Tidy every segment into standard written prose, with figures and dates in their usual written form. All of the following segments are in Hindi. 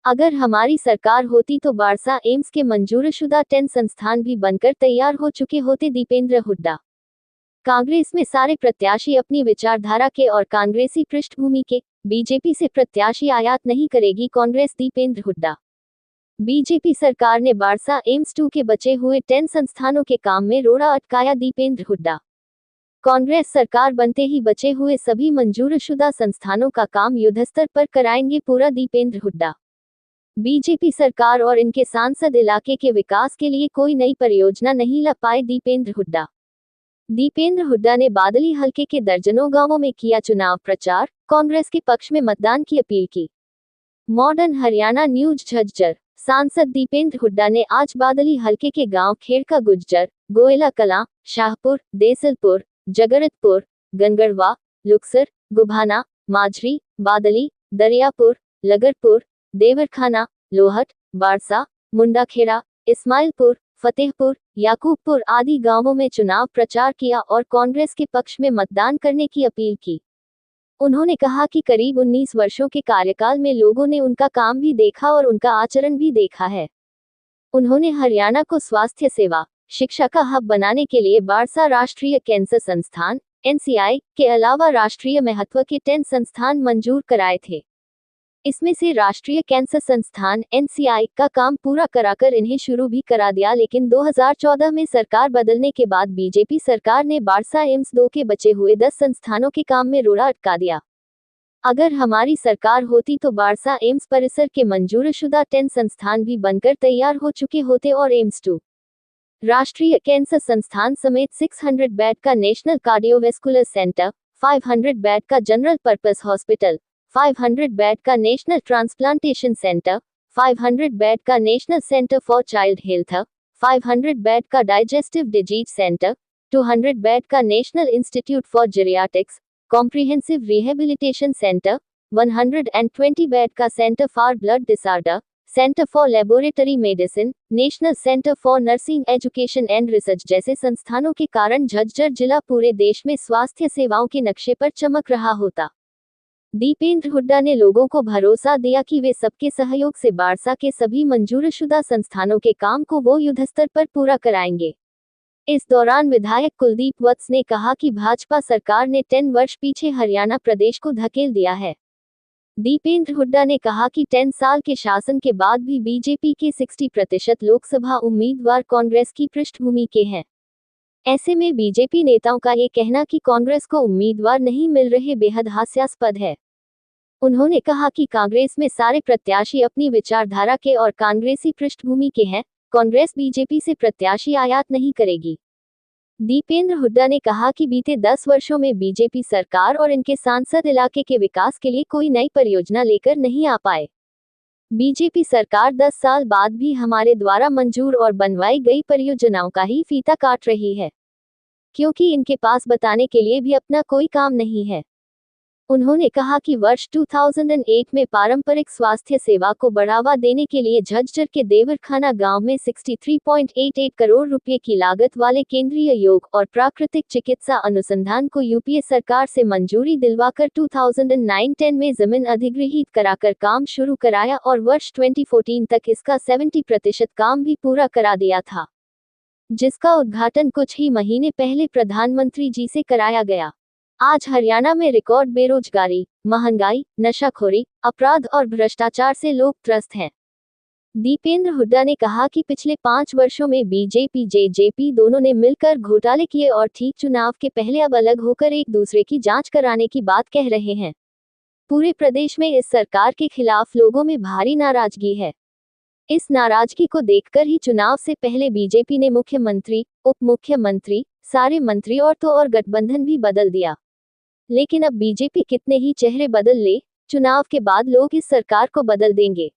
अगर हमारी सरकार होती तो बारसा एम्स के मंजूरशुदा 10 संस्थान भी बनकर तैयार हो चुके होते। दीपेंद्र हुड्डा। कांग्रेस में सारे प्रत्याशी अपनी विचारधारा के और कांग्रेसी पृष्ठभूमि के, बीजेपी से प्रत्याशी आयात नहीं करेगी कांग्रेस। दीपेंद्र हुड्डा। बीजेपी सरकार ने बारसा एम्स 2 के बचे हुए 10 संस्थानों के काम में रोड़ा अटकाया। दीपेंद्र हुड्डा। कांग्रेस सरकार बनते ही बचे हुए सभी मंजूरशुदा संस्थानों का काम युद्धस्तर पर कराएंगे पूरा। दीपेंद्र हुड्डा। बीजेपी सरकार और इनके सांसद इलाके के विकास के लिए कोई नई परियोजना नहीं ला पाए। दीपेंद्र हुड्डा। दीपेंद्र हुड्डा ने बादली हलके के दर्जनों गांवों में किया चुनाव प्रचार, कांग्रेस के पक्ष में मतदान की अपील की। Modern Haryana news Jhajjar. सांसद दीपेंद्र हुड्डा ने आज बादली हलके के गांव खेड़का गुज्जर, गोयला कलां, शाहपुर, देसलपुर, जगरतपुर, गनगड़वा, लुक्सर, गुभाना, माजरी, बादली, दरियापुर, लगरपुर, देवरखाना, लोहट, बारसा, मुंडाखेड़ा, इस्माइलपुर, फतेहपुर, याकूबपुर आदि गांवों में चुनाव प्रचार किया और कांग्रेस के पक्ष में मतदान करने की अपील की। उन्होंने कहा कि करीब 19 वर्षों के कार्यकाल में लोगों ने उनका काम भी देखा और उनका आचरण भी देखा है। उन्होंने हरियाणा को स्वास्थ्य सेवा, शिक्षा का हब बनाने के लिए बारसा राष्ट्रीय कैंसर संस्थान (NCI) के अलावा राष्ट्रीय महत्व के 10 संस्थान मंजूर कराए थे। इसमें से राष्ट्रीय कैंसर संस्थान (NCI) का काम पूरा कराकर इन्हें शुरू भी करा दिया, लेकिन 2014 में सरकार बदलने के बाद बीजेपी सरकार ने बारसा एम्स 2 के बचे हुए 10 संस्थानों के काम में रोड़ा अटका दिया। अगर हमारी सरकार होती तो बारसा एम्स परिसर के मंजूरशुदा 10 संस्थान भी बनकर तैयार हो चुके होते और एम्स 2 राष्ट्रीय कैंसर संस्थान समेत 600 बेड का नेशनल कार्डियोवैस्कुलर सेंटर, 500 बेड का जनरल पर्पस हॉस्पिटल, 500 बेड का नेशनल ट्रांसप्लांटेशन सेंटर, 500 बेड का national centre for child health, 500 bed का डाइजेस्टिव डिजीज सेंटर, 200 बेड का national institute for geriatrics, comprehensive rehabilitation centre, 120 bed का centre for blood disorder, centre for laboratory medicine, national centre for nursing education and research जैसे संस्थानों के कारण झज्जर जिला पूरे देश में स्वास्थ्य सेवाओं के नक्शे पर चमक रहा होता। दीपेंद्र हुड्डा ने लोगों को भरोसा दिया कि वे सबके सहयोग से बारसा के सभी मंजूरशुदा संस्थानों के काम को वो युद्धस्तर पर पूरा कराएंगे। इस दौरान विधायक कुलदीप वत्स ने कहा कि भाजपा सरकार ने 10 वर्ष पीछे हरियाणा प्रदेश को धकेल दिया है। दीपेंद्र हुड्डा ने कहा कि 10 साल के शासन के बाद भी बीजेपी के 60% लोकसभा उम्मीदवार कांग्रेस की पृष्ठभूमि के हैं। ऐसे में बीजेपी नेताओं का ये कहना कि कांग्रेस को उम्मीदवार नहीं मिल रहे बेहद हास्यास्पद है। उन्होंने कहा कि कांग्रेस में सारे प्रत्याशी अपनी विचारधारा के और कांग्रेसी पृष्ठभूमि के हैं, कांग्रेस बीजेपी से प्रत्याशी आयात नहीं करेगी। दीपेंद्र हुड्डा ने कहा कि बीते 10 वर्षों में बीजेपी सरकार और इनके सांसद इलाके के विकास के लिए कोई नई परियोजना लेकर नहीं आ पाए। बीजेपी सरकार 10 साल बाद भी हमारे द्वारा मंजूर और बनवाई गई परियोजनाओं का ही फीता काट रही है, क्योंकि इनके पास बताने के लिए भी अपना कोई काम नहीं है। उन्होंने कहा कि वर्ष 2008 में पारंपरिक स्वास्थ्य सेवा को बढ़ावा देने के लिए झज्जर के देवरखाना गांव में 63.88 करोड़ रुपए की लागत वाले केंद्रीय योग और प्राकृतिक चिकित्सा अनुसंधान को यूपीए सरकार से मंजूरी दिलवाकर 2009-10 में जमीन अधिग्रहित कराकर काम शुरू कराया और वर्ष 2014 तक इसका 70% काम भी पूरा करा दिया था, जिसका उद्घाटन कुछ ही महीने पहले प्रधानमंत्री जी से कराया गया। आज हरियाणा में रिकॉर्ड बेरोजगारी, महंगाई, नशाखोरी, अपराध और भ्रष्टाचार से लोग त्रस्त हैं। दीपेंद्र हुड्डा ने कहा कि पिछले 5 वर्षों में बीजेपी जेजेपी दोनों ने मिलकर घोटाले किए और ठीक चुनाव के पहले अब अलग होकर एक दूसरे की जांच कराने की बात कह रहे हैं। पूरे प्रदेश में इस सरकार के खिलाफ लोगों में भारी नाराजगी है। इस नाराजगी को देखकर ही चुनाव से पहले बीजेपी ने मुख्यमंत्री, उप मुख्यमंत्री, सारे मंत्री और तो और गठबंधन भी बदल दिया। लेकिन अब बीजेपी कितने ही चेहरे बदल ले, चुनाव के बाद लोग इस सरकार को बदल देंगे।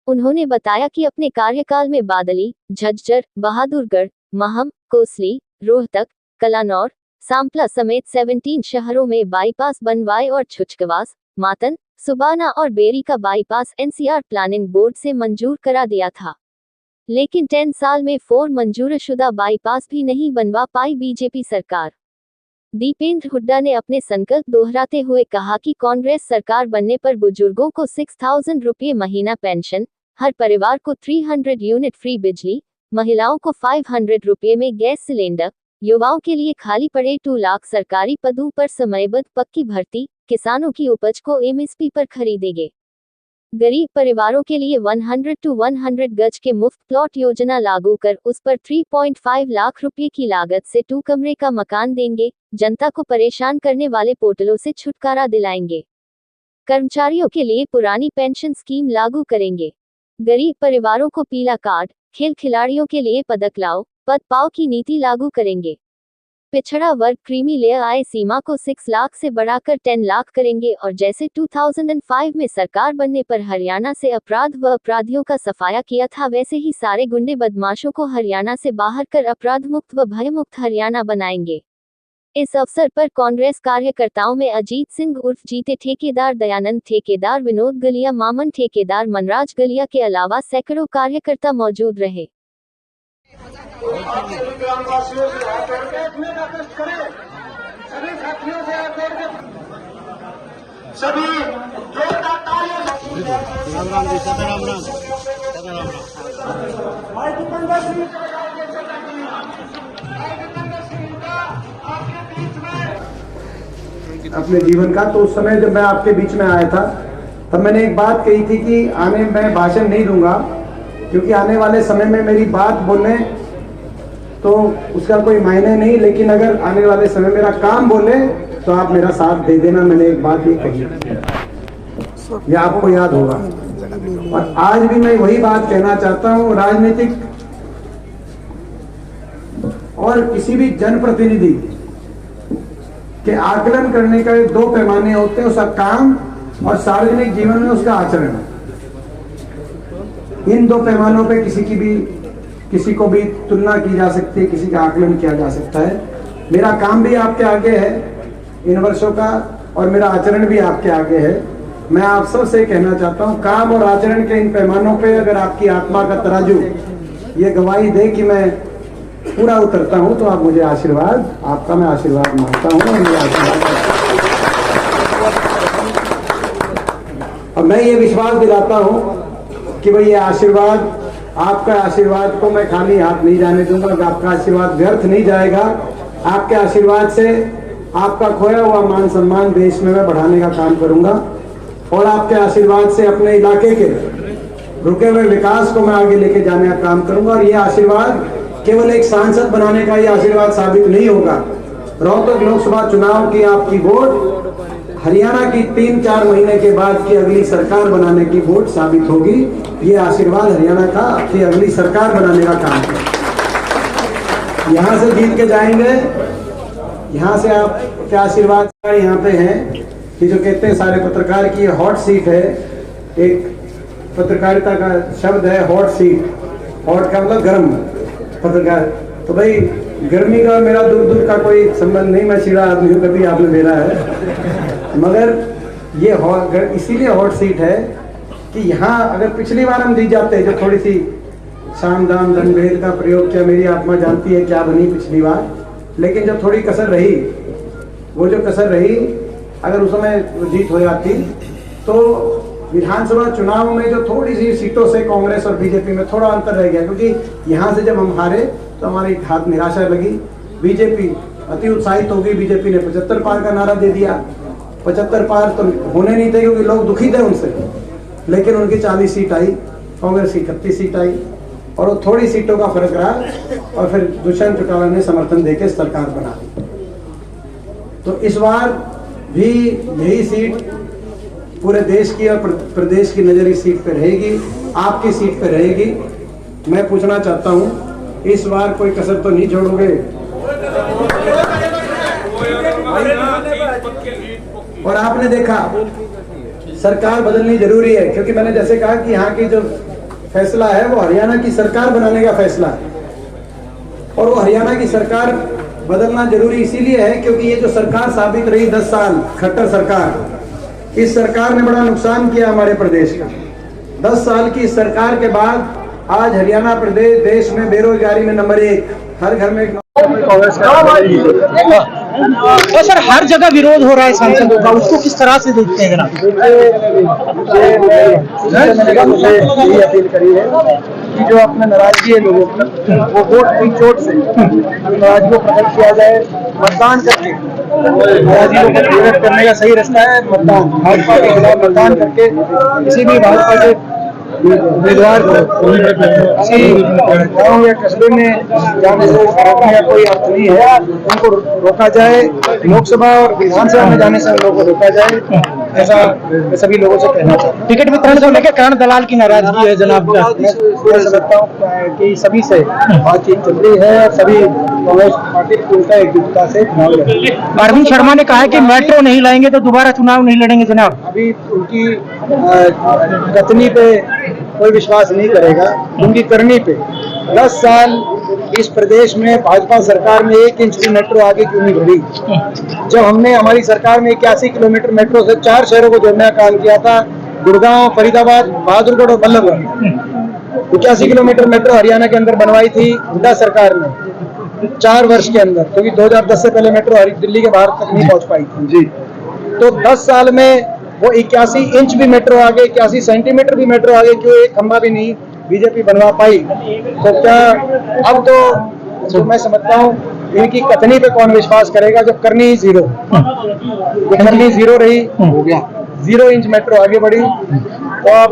उन्होंने बताया कि अपने कार्यकाल में बादली, झज्जर, बहादुरगढ़, महम, कोसली, रोहतक, कलानौर, सांपला समेत 17 शहरों में बाईपास बनवाए और छुचकवास, मातन, सुबाना और बेरी का बाईपास एनसीआर प्लानिंग बोर्ड से मंजूर करा दिया था। लेकिन 10 साल में 4 मंजूरशुदा बाईपास भी नहीं बनवा पाई बीजेपी सरकार। दीपेंद्र हुड्डा ने अपने संकल्प दोहराते हुए कहा कि कांग्रेस सरकार बनने पर बुजुर्गों को 6,000 रुपये महीना पेंशन, हर परिवार को 300 यूनिट फ्री बिजली, महिलाओं को 500 रुपये में गैस सिलेंडर, युवाओं के लिए खाली पड़े 2 लाख सरकारी पदों पर समयबद्ध पक्की भर्ती, किसानों की उपज को एमएसपी पर खरीदेंगे। गरीब परिवारों के लिए 100 to 100 गज के मुफ्त प्लॉट योजना लागू कर उस पर 3.5 लाख रुपए की लागत से 2 कमरे का मकान देंगे। जनता को परेशान करने वाले पोर्टलों से छुटकारा दिलाएंगे। कर्मचारियों के लिए पुरानी पेंशन स्कीम लागू करेंगे। गरीब परिवारों को पीला कार्ड, खेल खिलाड़ियों के लिए पदक लाओ, पद पाओ की नीति लागू करेंगे। पिछड़ा वर्ग क्रीमी लेयर आय सीमा को 6 लाख से बढ़ाकर 10 लाख करेंगे और जैसे 2005 में सरकार बनने पर हरियाणा से अपराध व अपराधियों का सफाया किया था, वैसे ही सारे गुंडे बदमाशों को हरियाणा से बाहर कर अपराध मुक्त व भयमुक्त हरियाणा बनाएंगे। इस अवसर पर कांग्रेस कार्यकर्ताओं में अजीत सिंह उर्फ जीते ठेकेदार, दयानंद ठेकेदार, विनोद गलिया, मामन ठेकेदार, मनराज गलिया के अलावा सैकड़ों कार्यकर्ता मौजूद रहे। अपने जीवन का, तो उस समय जब मैं आपके बीच में आया था तब मैंने एक बात कही थी कि आने मैं भाषण नहीं दूंगा, क्योंकि आने वाले समय में मेरी बात बोलने तो उसका कोई मायने नहीं, लेकिन अगर आने वाले समय मेरा काम बोले तो आप मेरा साथ दे देना। मैंने एक बात ये कही, ये आपको याद होगा, और आज भी मैं वही बात कहना चाहता हूँ। राजनीतिक और किसी भी जनप्रतिनिधि के आकलन करने का 2 पैमाने होते हैं, उसका काम और सार्वजनिक जीवन में उसका आचरण। इन 2 पैमानों पे किसी को भी तुलना की जा सकती है, किसी का आकलन किया जा सकता है। मेरा काम भी आपके आगे है इन वर्षों का, और मेरा आचरण भी आपके आगे है। मैं आप सब से कहना चाहता हूं, काम और आचरण के इन पैमानों पे अगर आपकी आत्मा का तराजू ये गवाही दे कि मैं पूरा उतरता हूं, तो आप मुझे आशीर्वाद, आपका मैं आशीर्वाद मांगता हूं। और मैं ये विश्वास दिलाता हूं कि भाई ये आशीर्वाद, आपका आशीर्वाद को मैं खाली हाथ नहीं जाने दूंगा, आपका आशीर्वाद व्यर्थ नहीं जाएगा। आपके आशीर्वाद से आपका खोया हुआ मान सम्मान देश में मैं बढ़ाने का काम करूंगा, और आपके आशीर्वाद से अपने इलाके के रुके हुए विकास को मैं आगे लेके जाने का काम करूंगा। और ये आशीर्वाद केवल एक सांसद बनाने का ये आशीर्वाद साबित नहीं होगा। रोहतक लोकसभा चुनाव की आपकी वोट हरियाणा की 3-4 महीने के बाद की अगली सरकार बनाने की वोट साबित होगी। ये आशीर्वाद हरियाणा का आपकी अगली सरकार बनाने का काम है। यहाँ से जीत के जाएंगे, यहाँ से आप क्या आशीर्वाद यहाँ पे हैं कि जो कहते हैं सारे पत्रकार की हॉट सीट है, एक पत्रकारिता का शब्द है हॉट सीट। हॉट का मतलब गर्म पत्रकार, तो भाई गर्मी का मेरा दूर दूर का कोई संबंध नहीं, मैं सीधा आदमी हूँ, कभी आपने मेरा है, मगर ये इसीलिए हॉट सीट है कि यहाँ अगर पिछली बार हम जीत जाते, जो थोड़ी सी शाम दाम दंडभेद का प्रयोग किया, मेरी आत्मा जानती है क्या बनी पिछली बार, लेकिन जब थोड़ी कसर रही, वो जो कसर रही, अगर उस समय जीत हो जाती तो विधानसभा चुनाव में जो थोड़ी सी सीटों से कांग्रेस और बीजेपी में थोड़ा अंतर रह गया, क्योंकि यहाँ से जब हम हारे तो हमारी हाथ निराशा लगी। बीजेपी अति उत्साहित हो गई, बीजेपी ने 75 पार का नारा दे दिया। 75 पार तो होने नहीं थे क्योंकि लोग दुखी थे उनसे, लेकिन उनकी 40 सीट आई, कांग्रेस की 31 सीट आई, और वो थोड़ी सीटों का फर्क रहा, और फिर दुष्यंत चौटाला ने समर्थन देकर सरकार बना दी। तो इस बार भी यही सीट पूरे देश की और प्रदेश की नजर इस सीट पे रहेगी, आपकी सीट पे रहेगी। मैं पूछना चाहता हूं, इस बार कोई कसर तो नहीं छोड़ोगे? और आपने देखा सरकार बदलनी जरूरी है, क्योंकि मैंने जैसे कहा कि यहाँ की जो फैसला है वो हरियाणा की सरकार बनाने का फैसला है, और वो हरियाणा की सरकार बदलना जरूरी इसीलिए है क्योंकि ये जो सरकार साबित रही 10 साल, खट्टर सरकार, इस सरकार ने बड़ा नुकसान किया हमारे प्रदेश का। 10 साल की इस सरकार के बाद आज हरियाणा प्रदेश देश में बेरोजगारी में नंबर 1, हर घर में एक कांग्रेस का तो सर हर जगह विरोध हो रहा है सांसदों का, उसको किस तरह से देखते हैं जनाब? मुझे यही अपील करी है कि जो अपना नाराजगी है लोगों की, वो वोट की चोट से नाराजगी को प्रकट किया जाए मतदान करके। नाराजगी को प्रकट करने का सही रास्ता है मतदान। भाजपा के खिलाफ मतदान करके किसी भी भाजपा के उम्मीदवार को किसी गाँव या कस्बे में जाने से रोकने का कोई अर्थ नहीं है। उनको रोका जाए, लोकसभा और विधानसभा में जाने से उन लोगों को रोका जाए, ऐसा मैं सभी लोगों से कहना चाहता हूँ। टिकट वितरण को लेकर करण दलाल की नाराजगी है जनाब का। मैं समझता हूँ कि सभी से बातचीत चल रही है और सभी कांग्रेस पार्टी पूर्णतः एकजुटता से चुनाव लड़ेंगे। अरविंद शर्मा ने कहा है कि मेट्रो नहीं लाएंगे तो दोबारा चुनाव नहीं लड़ेंगे जनाब। अभी उनकी कथनी पे कोई विश्वास नहीं करेगा, उनकी करनी पे। 10 साल इस प्रदेश में भाजपा सरकार में 1 इंच की मेट्रो आगे क्यों नहीं बढ़ी? जब हमने हमारी सरकार में 81 किलोमीटर मेट्रो से 4 शहरों को जोड़ने का काम किया था, गुड़गांव, फरीदाबाद, बहादुरगढ़ और बल्लभगढ़। 81 किलोमीटर मेट्रो हरियाणा के अंदर बनवाई थी हुड्डा सरकार ने 4 वर्ष के अंदर, क्योंकि 2010 से पहले मेट्रो दिल्ली के बाहर तक नहीं पहुंच पाई थी जी। तो 10 साल में वो 81 इंच भी मेट्रो आगे, 81 सेंटीमीटर भी मेट्रो आगे, क्यों एक खंभा भी नहीं बीजेपी बनवा पाई? तो क्या अब तो मैं समझता हूँ इनकी कथनी पे कौन विश्वास करेगा जब करनी ही जीरो, करनी जीरो रही, हो गया 0 इंच मेट्रो आगे बढ़ी। तो आप